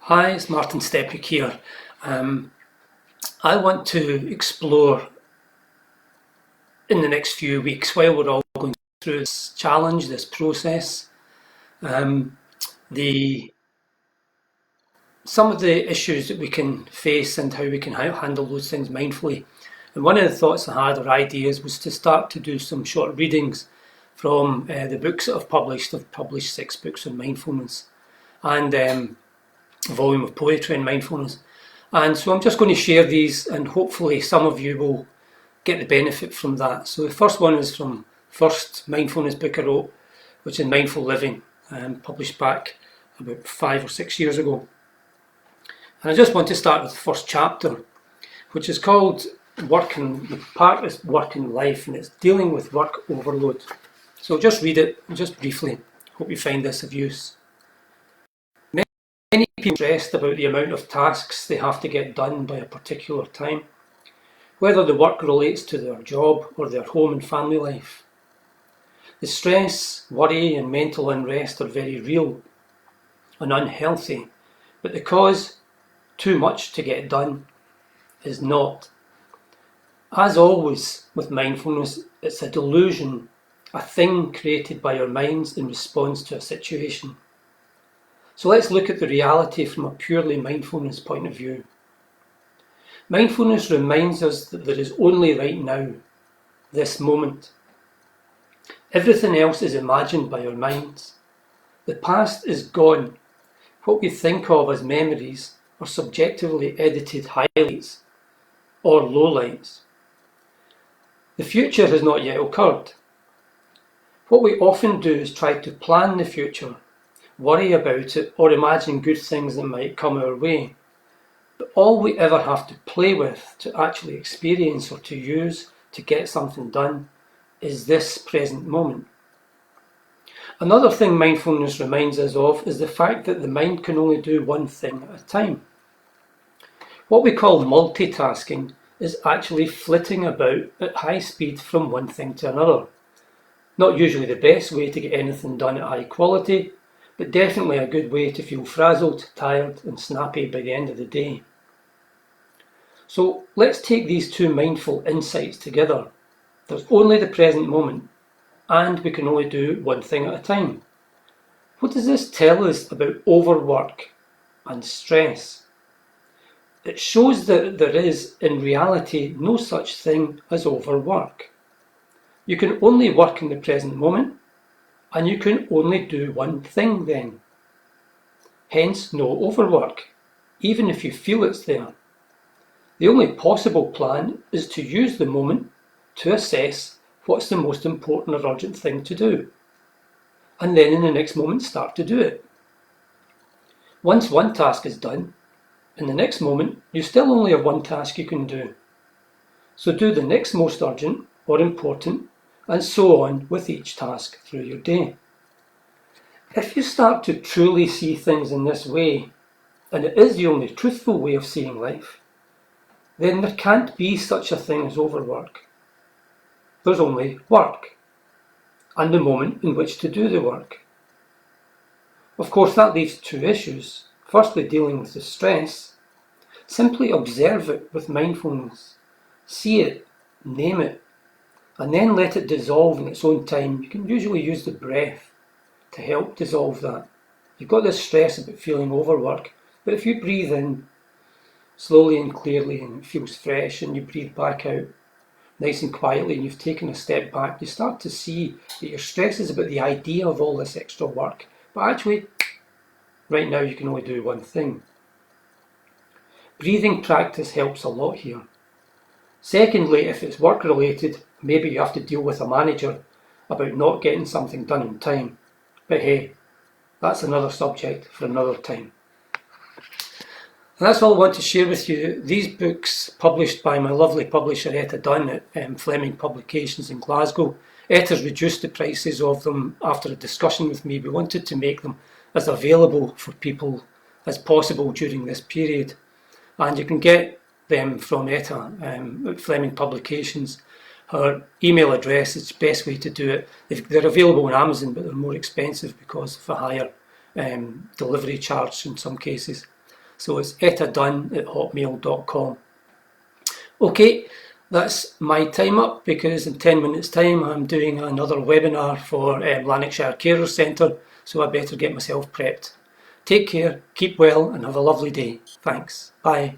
Hi, it's Martin Stepwick here. I want to explore in the next few weeks, while we're all going through this challenge, this process, um, the some of the issues that we can face and how we can handle those things mindfully. And one of the thoughts I had or ideas was to start to do some short readings from the books that I've published. I've published 6 books on mindfulness and a volume of poetry on mindfulness. And so I'm just going to share these, and hopefully some of you will get the benefit from that. So the first one is from the first mindfulness book I wrote, which is Mindful Living, published back about 5 or 6 years ago. And I just want to start with the first chapter, which is called the part is Work and Life, and it's dealing with work overload. So I'll just read it just briefly. Hope you find this of use. Many people are stressed about the amount of tasks they have to get done by a particular time, whether the work relates to their job or their home and family life. The stress, worry and mental unrest are very real and unhealthy, but the cause, too much to get done, is not. As always with mindfulness, it's a delusion, a thing created by our minds in response to a situation. So let's look at the reality from a purely mindfulness point of view. Mindfulness reminds us that there is only right now, this moment. Everything else is imagined by our minds. The past is gone. What we think of as memories are subjectively edited highlights or lowlights. The future has not yet occurred. What we often do is try to plan the future, worry about it, or imagine good things that might come our way. But all we ever have to play with, to actually experience or to use to get something done, is this present moment. Another thing mindfulness reminds us of is the fact that the mind can only do one thing at a time. What we call multitasking is actually flitting about at high speed from one thing to another. Not usually the best way to get anything done at high quality, but definitely a good way to feel frazzled, tired and snappy by the end of the day. So let's take these two mindful insights together. There's only the present moment, and we can only do one thing at a time. What does this tell us about overwork and stress? It shows that there is, in reality, no such thing as overwork. You can only work in the present moment, and you can only do one thing then. Hence, no overwork, even if you feel it's there. The only possible plan is to use the moment to assess what's the most important or urgent thing to do, and then in the next moment start to do it. Once one task is done, in the next moment you still only have one task you can do. So do the next most urgent or important, and so on with each task through your day. If you start to truly see things in this way, and it is the only truthful way of seeing life, then there can't be such a thing as overwork. There's only work, and the moment in which to do the work. Of course, that leaves two issues. Firstly, dealing with the stress. Simply observe it with mindfulness. See it, name it, and then let it dissolve in its own time. You can usually use the breath to help dissolve that. You've got this stress about feeling overwork, but if you breathe in slowly and clearly and it feels fresh, and you breathe back out nice and quietly, and you've taken a step back, you start to see that your stress is about the idea of all this extra work, but actually right now you can only do one thing. Breathing practice helps a lot here. Secondly, if it's work related, maybe you have to deal with a manager about not getting something done in time. But hey, that's another subject for another time. And that's all I want to share with you. These books, published by my lovely publisher Etta Dunn at Fleming Publications in Glasgow. Etta's reduced the prices of them after a discussion with me. We wanted to make them as available for people as possible during this period. And you can get them from Etta at Fleming Publications. Her email address is the best way to do it. They're available on Amazon, but they're more expensive because of a higher delivery charge in some cases. So it's etadunn@hotmail.com. Okay, that's my time up, because in 10 minutes time I'm doing another webinar for Lanarkshire Carers Centre, so I better get myself prepped. Take care, keep well, and have a lovely day. Thanks. Bye.